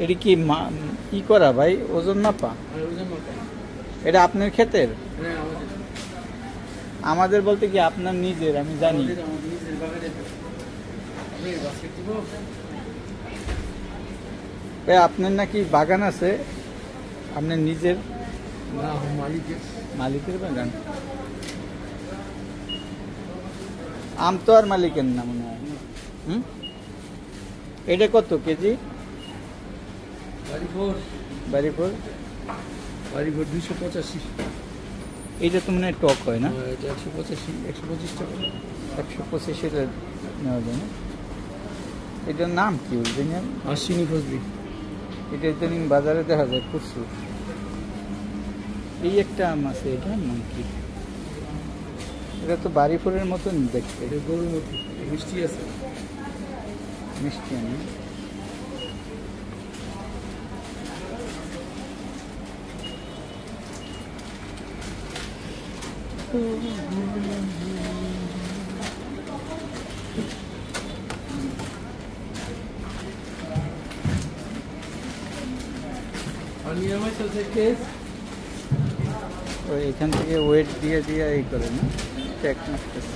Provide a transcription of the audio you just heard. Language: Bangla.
এটা কি ই করা ভাই, ওজন মাপা? এটা আপনার ক্ষেতের? আমাদের বলতে কি আপনার নিজের? আমি জানি। আপনার নাকি বাগান আছে? আপনার নিজের? মালিকের বাগান। আম তো আর মালিকের না মনে হয়। এটা কত কেজি? বাড়িপুর 285। এইটা তো মনে হয় টক হয় না? 125 টাকা। 125 নেওয়া যায় না? এটার নাম কি অরিজিনাল? আশ্বিনী ফজলি। এটা ইদানিং বাজারে দেখা যায় প্রচুর। এই একটা আম আছে, এটার নাম কি? এটা তো বাড়িপুরের মতন দেখতে। গরুর মতো মিষ্টি আছে। মিষ্টি আমি এখান থেকে ওয়েট দিয়ে দিয়ে এই করে না, ট্যাগ মারতেছে।